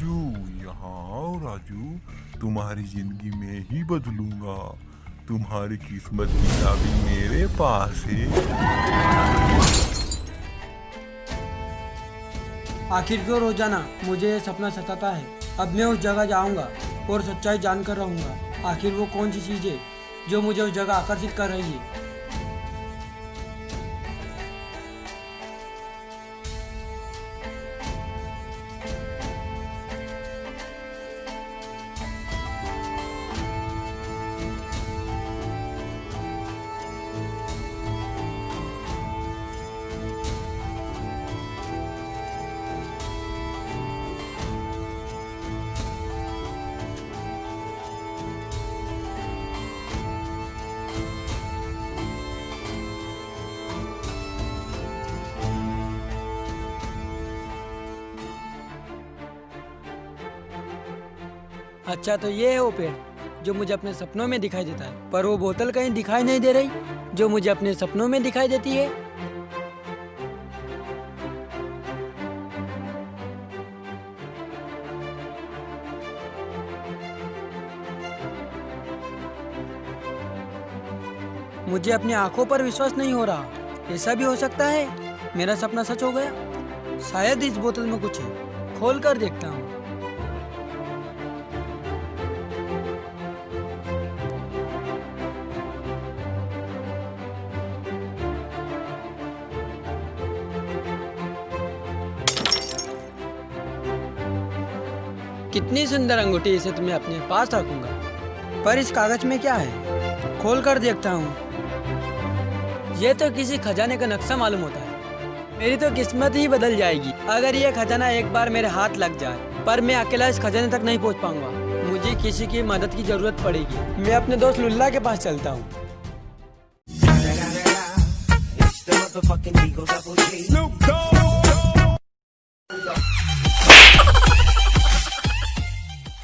राजू, यहाँ आओ राजू, तुम्हारी जिंदगी में ही बदलूंगा। तुम्हारी किस्मत की चाबी मेरे पास है। आखिर क्यों रोजाना मुझे ये सपना सताता है। अब मैं उस जगह जाऊंगा और सच्चाई जानकर रहूंगा। आखिर वो कौन सी चीज़ है जो मुझे उस जगह आकर्षित कर रही है। अच्छा, तो ये है वो पेड़ जो मुझे अपने सपनों में दिखाई देता है, पर वो बोतल कहीं दिखाई नहीं दे रही जो मुझे अपने सपनों में दिखाई देती है। मुझे अपनी आंखों पर विश्वास नहीं हो रहा। ऐसा भी हो सकता है मेरा सपना सच हो गया। शायद इस बोतल में कुछ है, खोल कर देखता हूँ। कितनी सुंदर अंगूठी, इसे तो मैं अपने पास रखूंगा। पर इस कागज में क्या है? खोल कर देखता हूँ। ये तो किसी खजाने का नक्शा मालूम होता है। मेरी तो किस्मत ही बदल जाएगी अगर ये खजाना एक बार मेरे हाथ लग जाए। पर मैं अकेला इस खजाने तक नहीं पहुँच पाऊंगा। मुझे किसी की मदद की जरूरत पड़ेगी। मैं अपने दोस्त लुल्ला के पास चलता हूँ।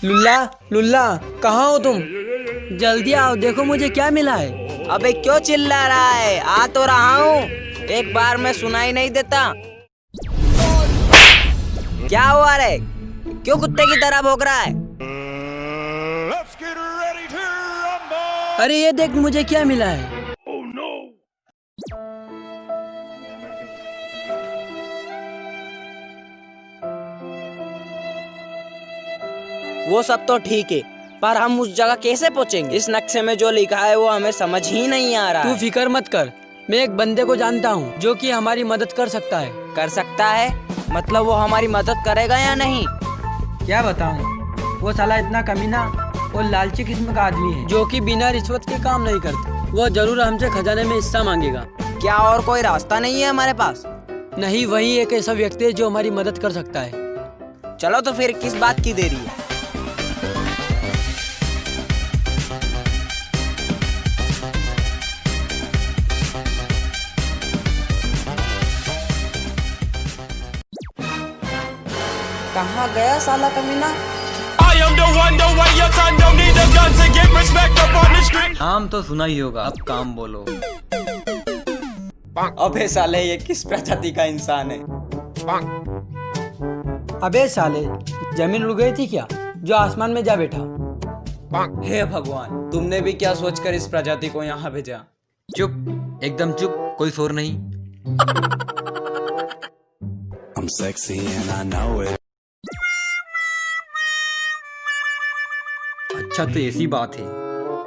लुल्ला, लुल्ला, कहाँ हो तुम? जल्दी आओ, देखो मुझे क्या मिला है। अबे क्यों चिल्ला रहा है? आ तो रहा हूँ। एक बार में सुनाई नहीं देता? क्या हुआ रे? क्यों कुत्ते की तरह भौंक रहा है? अरे ये देख मुझे क्या मिला है। वो सब तो ठीक है, पर हम उस जगह कैसे पहुँचेंगे? इस नक्शे में जो लिखा है वो हमें समझ ही नहीं आ रहा तू है। फिक्र मत कर, मैं एक बंदे को जानता हूँ जो कि हमारी मदद कर सकता है। कर सकता है? मतलब वो हमारी मदद करेगा या नहीं? क्या बताऊँ, वो साला इतना कमीना और लालची किस्म का आदमी है जो कि बिना रिश्वत के काम नहीं करता। वो जरूर हमसे खजाने में हिस्सा मांगेगा। क्या और कोई रास्ता नहीं है हमारे पास? नहीं, वही एक ऐसा व्यक्ति है जो हमारी मदद कर सकता है। चलो तो फिर किस बात की देरी है? कहाँ गया साला कमीना? नाम तो सुना ही होगा, अब काम बोलो। अबे साले, ये किस प्रजाति का इंसान है? अबे साले, जमीन उड़ गई थी क्या जो आसमान में जा बैठा? हे भगवान, तुमने भी क्या सोचकर इस प्रजाति को यहाँ भेजा? चुप, एकदम चुप, कोई शोर नहीं। I'm sexy and I know it. अच्छा, तो ऐसी बात है,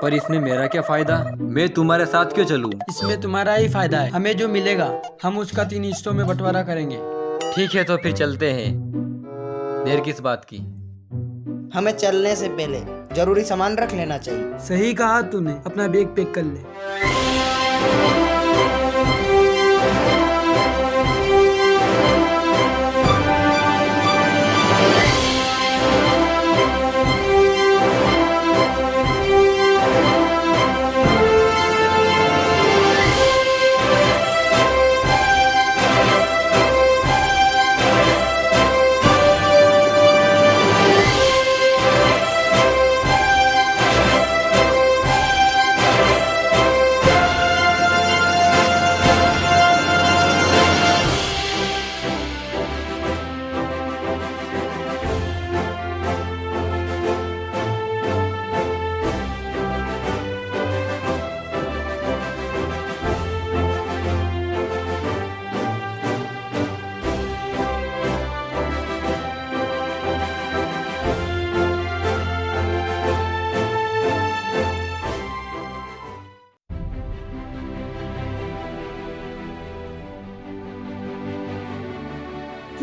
पर इसमें मेरा क्या फायदा? मैं तुम्हारे साथ क्यों चलूं? इसमें तुम्हारा ही फायदा है। हमें जो मिलेगा हम उसका 3 हिस्सों में बंटवारा करेंगे। ठीक है, तो फिर चलते हैं। देर किस बात की? हमें चलने से पहले जरूरी सामान रख लेना चाहिए। सही कहा तूने, अपना बैग पैक कर ले।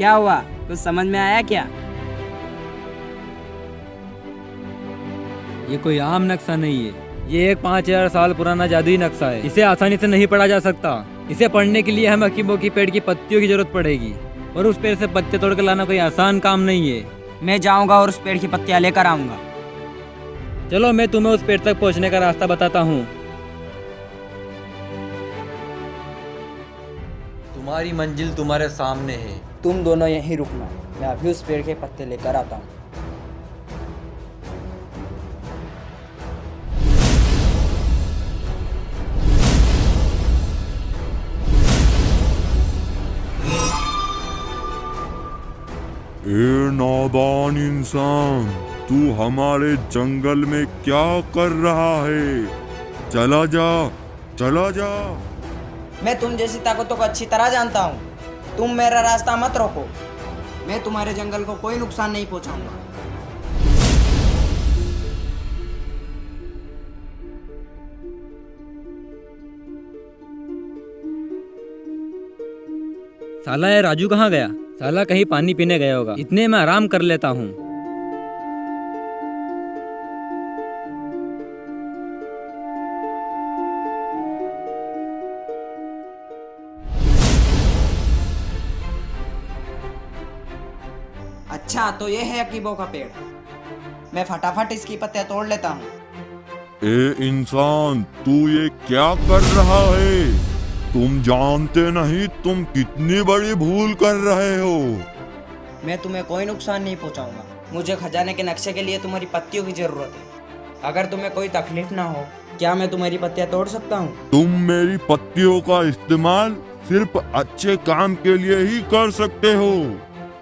क्या हुआ, कुछ समझ में आया क्या? ये कोई आम नक्शा नहीं है, ये एक 5000 साल पुराना जादुई नक्शा है। इसे आसानी से नहीं पढ़ा जा सकता। इसे पढ़ने के लिए हमें हकीमों की पेड़ की पत्तियों की जरूरत पड़ेगी, और उस पेड़ से पत्ते तोड़ कर लाना कोई आसान काम नहीं है। मैं जाऊंगा और उस पेड़ की पत्तियां लेकर आऊंगा। चलो मैं तुम्हें उस पेड़ तक पहुंचने का रास्ता बताता हूँ। तुम्हारी मंजिल तुम्हारे सामने है। तुम दोनों यहीं रुकना, मैं अभी उस पेड़ के पत्ते लेकर आता हूँ। ए नादान इंसान, तू हमारे जंगल में क्या कर रहा है? चला जा, चला जा। मैं तुम जैसी ताकतों को अच्छी तरह जानता हूँ। तुम मेरा रास्ता मत रोको। मैं तुम्हारे जंगल को कोई नुकसान नहीं पहुँचाऊंगा। साला ये राजू कहाँ गया? साला कहीं पानी पीने गया होगा। इतने में आराम कर लेता हूँ। अच्छा, तो ये है अकीबों का पेड़। मैं फटाफट इसकी पत्तियां तोड़ लेता हूँ। ए इंसान, तू ये क्या कर रहा है? तुम जानते नहीं तुम कितनी बड़ी भूल कर रहे हो। मैं तुम्हें कोई नुकसान नहीं पहुंचाऊंगा। मुझे खजाने के नक्शे के लिए तुम्हारी पत्तियों की जरूरत है। अगर तुम्हें कोई तकलीफ ना हो, क्या मैं तुम्हारी पत्तियां तोड़ सकता हूँ? तुम मेरी पत्तियों का इस्तेमाल सिर्फ अच्छे काम के लिए ही कर सकते हो।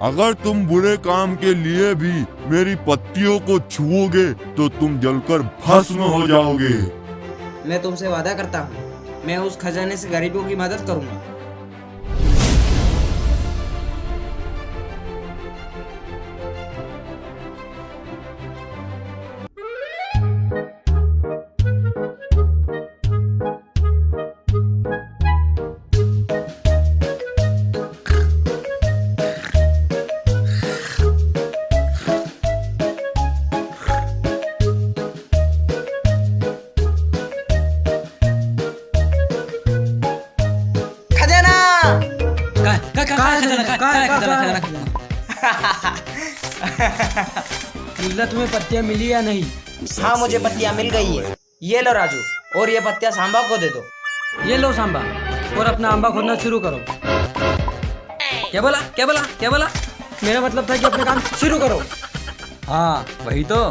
अगर तुम बुरे काम के लिए भी मेरी पत्तियों को छुओगे तो तुम जलकर भस्म हो जाओगे। मैं तुमसे वादा करता हूँ, मैं उस खजाने से गरीबों की मदद करूंगा। मिल्ला, तुम्हें पत्तियां मिली या नहीं? हाँ, मुझे पत्तियां मिल गई है। ये लो राजू, और ये पत्तियां सांबा को दे दो। ये लो सांबा, और अपना आंबा खोदना शुरू करो। क्या बोला, क्या बोला, क्या बोला? मेरा मतलब था कि अपने काम शुरू करो। हाँ वही तो,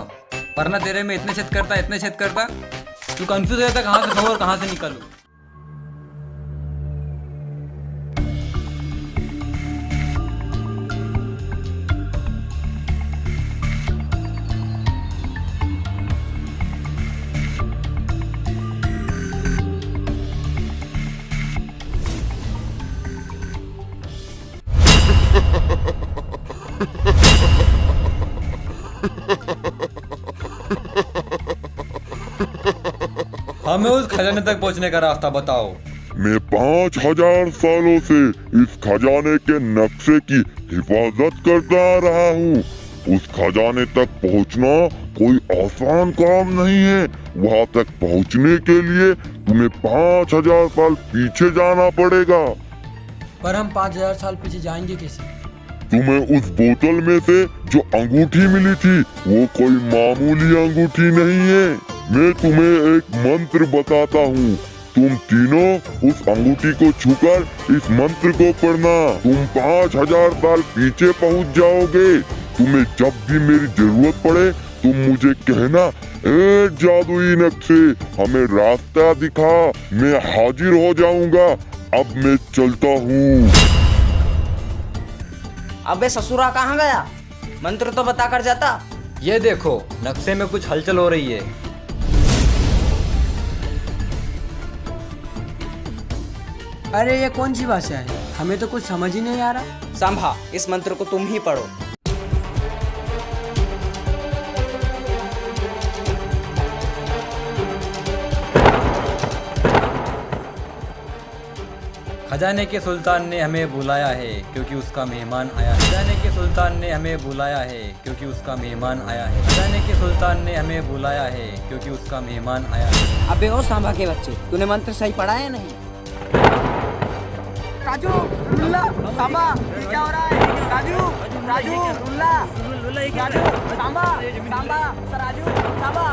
पर ना तेरे में इतने छेद करता, इतने छेद करता, तू कंफ्यूज हो जाता कहाँ से खाऊं और कहाँ से निकालूं। हमें उस खजाने तक पहुंचने का रास्ता बताओ। मैं 5000 सालों से इस खजाने के नक्शे की हिफाजत करता आ रहा हूँ। उस खजाने तक पहुँचना कोई आसान काम नहीं है। वहाँ तक पहुँचने के लिए तुम्हें 5000 साल पीछे जाना पड़ेगा। पर हम 5000 साल पीछे जाएंगे कैसे? तुम्हें उस बोतल में से जो अंगूठी मिली थी वो कोई मामूली अंगूठी नहीं है। मैं तुम्हें एक मंत्र बताता हूँ, तुम तीनों उस अंगूठी को छूकर इस मंत्र को पढ़ना। तुम 5000 साल पीछे पहुँच जाओगे। तुम्हें जब भी मेरी जरूरत पड़े तुम मुझे कहना, ए जादुई नक्शे हमें रास्ता दिखा, मैं हाजिर हो जाऊंगा। अब मैं चलता हूँ। अबे ससुरा कहाँ गया? मंत्र तो बता कर जाता। ये देखो, नक्शे में कुछ हलचल हो रही है। अरे ये कौन सी भाषा है? हमें तो कुछ समझ ही नहीं आ रहा। सांभा, इस मंत्र को तुम ही पढ़ो। खजाने के सुल्तान ने हमें बुलाया है क्योंकि उसका मेहमान आया है। खजाने के सुल्तान ने हमें बुलाया है क्योंकि उसका मेहमान आया है। खजाने के सुल्तान ने हमें बुलाया है क्योंकि उसका मेहमान आया है। अबे ओ सांबा के बच्चे, तूने मंत्र सही पढ़ा है नहीं? राजू, लुल्ला, सांबा, ये क्या हो रहा है? राजू, राजू, लुल्ला, राजू, सांबा, सांबा, राजू, सांबा।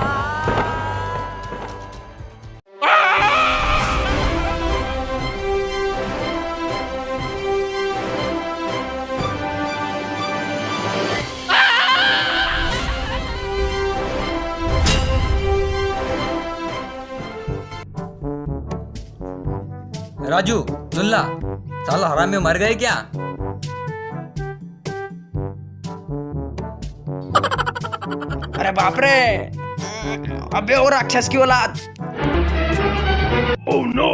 राजू, लुल्ला, साला हराम में मर गए क्या? अरे बाप रे, अबे ओ राक्षस की औलाद। Oh no.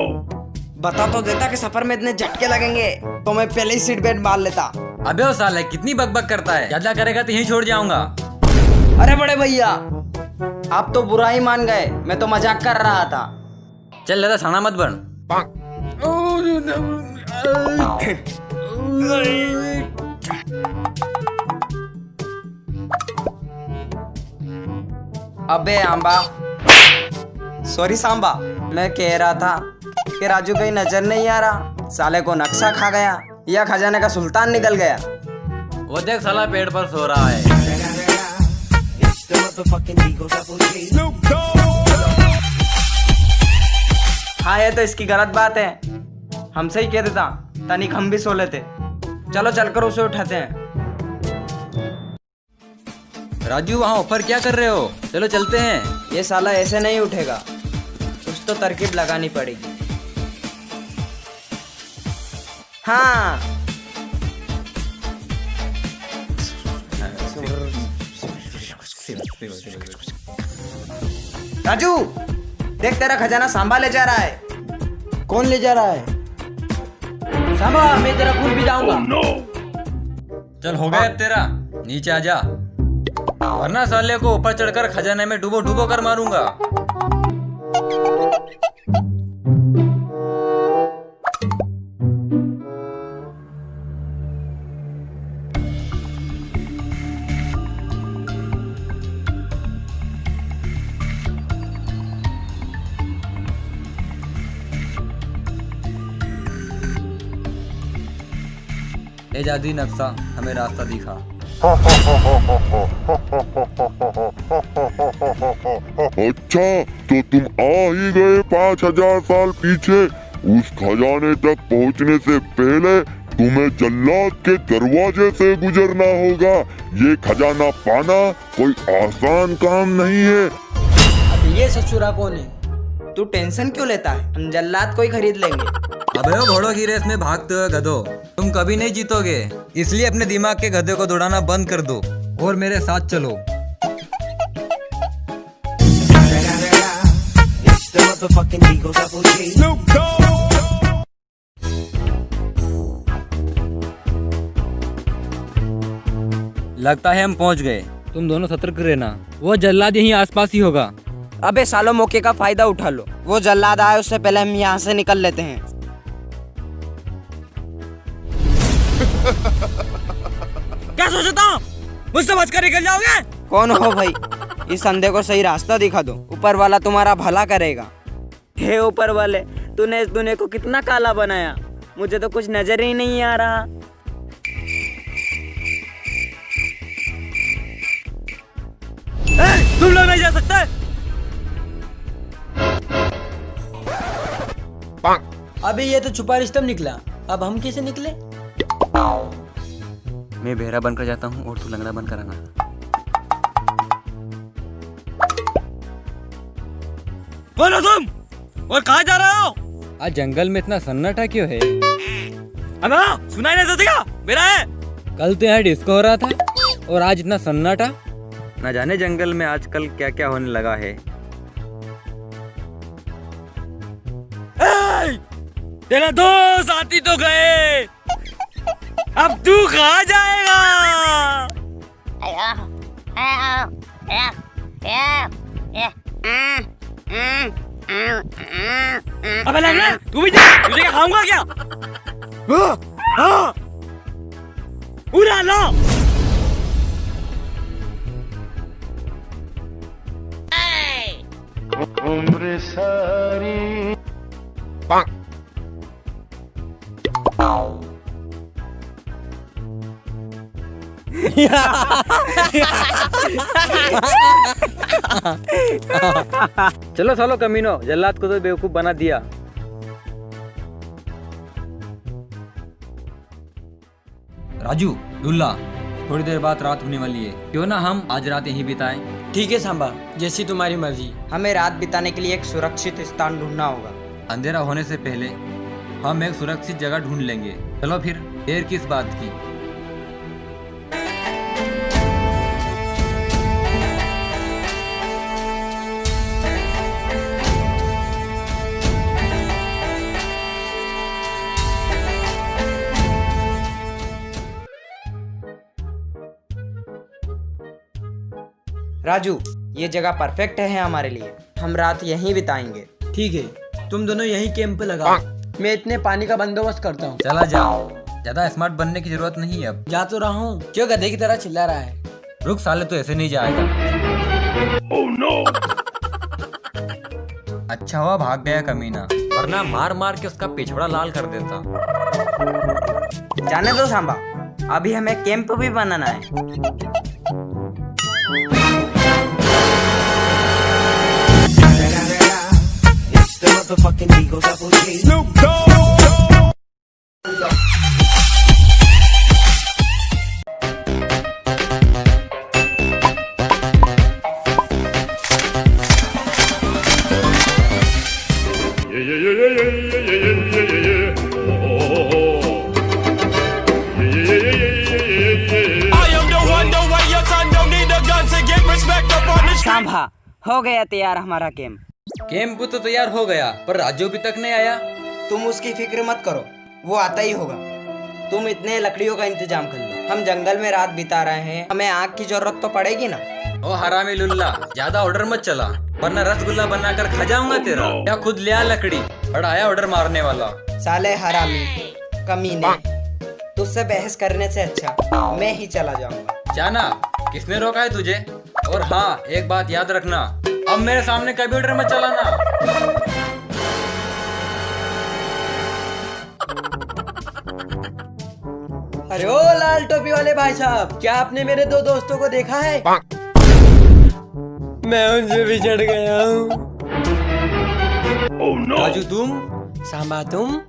बता तो देता कि सफर में इतने झटके लगेंगे तो मैं पहले ही सीट बेल्ट बांध लेता। अबे वो साला कितनी बकबक करता है, ज्यादा करेगा तो यहीं छोड़ जाऊंगा। अरे बड़े भैया, आप तो बुरा ही मान गए, मैं तो मजाक कर रहा था। चल ज्यादा छाना मत बन। अबे आंबा, सॉरी सांबा, मैं कह रहा था कि राजू कहीं नजर नहीं आ रहा, साले को नक्शा खा गया या खजाने का सुल्तान निकल गया। वो देख साला पेड़ पर सो रहा है। हाँ ये तो इसकी गलत बात है, हमसे ही कह देता, तनिक हम भी सो लेते। चलो चलकर उसे उठाते हैं। राजू वहाँ ऊपर क्या कर रहे हो? चलो चलते हैं। ये साला ऐसे नहीं उठेगा, कुछ तो तरकीब लगानी पड़ेगी। हाँ राजू, देख तेरा खजाना सांबा ले जा रहा है। कौन ले जा रहा है? सांबा, मैं तेरा खून भी जाऊंगा। चल हो गया तेरा, नीचे आ जा, वरना साले को ऊपर चढ़कर खजाने में डूबो डूबो कर मारूंगा। ये जादुई नक्शा हमें रास्ता दिखा। अच्छा, तो तुम आ ही गए 5000 साल पीछे। उस खजाने तक पहुंचने से पहले तुम्हें जल्लाद के दरवाजे से गुजरना होगा। ये खजाना पाना कोई आसान काम नहीं है। अब ये ससुरा कौन है? तू टेंशन क्यों लेता है, हम जल्लाद को ही खरीद लेंगे। अबे वो घोड़ों की रेस में भागते हुए गधो, तुम कभी नहीं जीतोगे, इसलिए अपने दिमाग के गधे को दौड़ाना बंद कर दो और मेरे साथ चलो। लगता है हम पहुंच गए, तुम दोनों सतर्क रहना, वो जल्लाद यहीं आसपास ही होगा। अबे सालों मौके का फायदा उठा लो, वो जल्लाद आए उससे पहले हम यहाँ से निकल लेते हैं। क्या सोचता हूँ, मुझसे बचकर निकल जाओगे? कौन हो भाई, इस अंधे को सही रास्ता दिखा दो, ऊपर वाला तुम्हारा भला करेगा। हे ऊपर वाले, तूने इस दुनिया को कितना काला बनाया, मुझे तो कुछ नजर ही नहीं आ रहा। तुम लोग नहीं जा सकते। अबे ये तो छुपा रिश्तम निकला, अब हम कैसे निकले? मैं बहरा बनकर जाता हूँ और तू लंगड़ा बनकर आना। बोलो तुम, और कहाँ जा रहे हो? आज जंगल में इतना सन्नाटा क्यों है? अबे सुनाई नहीं देता क्या? मेरा है। कल तो यहाँ डिस्को हो रहा था और आज इतना सन्नाटा। न जाने जंगल में आजकल क्या क्या होने लगा है। तेरा दो साथी तो गए, अब तू कहाँ जाएगा? अबे लंगड़ा, तू भी जा, तुझे क्या खाऊंगा क्या? उड़ा लो। चलो सालो कमीनो, जल्लाद को तो बेवकूफ बना दिया। राजू, लुल्ला, थोड़ी देर बाद रात होने वाली है, क्यों ना हम आज रात यहीं बिताएं? ठीक है सांबा, जैसी तुम्हारी मर्जी। हमें रात बिताने के लिए एक सुरक्षित स्थान ढूंढना होगा। अंधेरा होने से पहले हम एक सुरक्षित जगह ढूंढ लेंगे। चलो फिर, देर किस बात की। राजू, ये जगह परफेक्ट है हमारे लिए। हम रात यहीं बिताएंगे। ठीक है, तुम दोनों यहीं कैंप लगाओ। मैं इतने पानी का बंदोबस्त करता हूँ। चला जाओ, ज्यादा स्मार्ट बनने की जरूरत नहीं है अब। जा तो रहा हूँ, क्यों गधे की तरह चिल्ला रहा है? रुक साले, तो ऐसे नहीं जाएगा। अच्छा हुआ भाग गया कमीना, वरना मार मार के उसका पिछड़ा लाल कर देता। जाने दो सांबा, अभी हमें कैंप भी बनाना है। सांभा, हो गया तैयार हमारा कैंप। कैंप तो तैयार हो गया, पर राजू अभी तक नहीं आया। तुम उसकी फिक्र मत करो, वो आता ही होगा। तुम इतने लकड़ियों का इंतजाम कर लो, हम जंगल में रात बिता रहे हैं, हमें आग की जरूरत तो पड़ेगी ना। ओ हरामी लुल्ला, ज्यादा ऑर्डर मत चला, वरना रसगुल्ला बनाकर खा जाऊंगा तेरा। या खुद ले आ लकड़ी, बड़ा आया ऑर्डर मारने वाला। साले हरामी, कमीने, तुझसे बहस करने से अच्छा मैं ही चला जाऊंगा। जाना, किसने रोका है तुझे? और हाँ, एक बात याद रखना, अब मेरे सामने कभी ऑर्डर मत चलाना। अरे ओ लाल टोपी वाले भाई साहब, क्या आपने मेरे दो दोस्तों को देखा है? मैं उनसे बिछड़ गया हूँ। राजू तुम, सांबा तुम।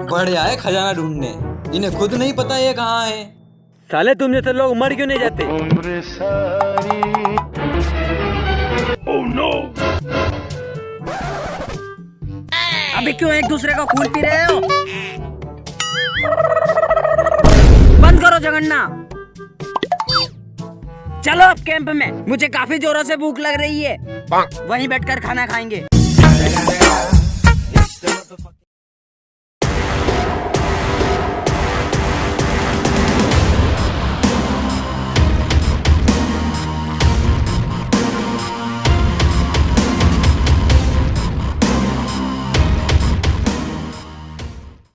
बढ़िया है खजाना ढूंढने, इन्हें खुद नहीं पता ये कहाँ है। साले तुम जैसे लोग मर क्यों नहीं जाते? अभी क्यों एक दूसरे का खून पी रहे हो? बंद करो झगड़ना। चलो अब कैंप में, मुझे काफी जोरों से भूख लग रही है, वहीं बैठकर खाना खाएंगे।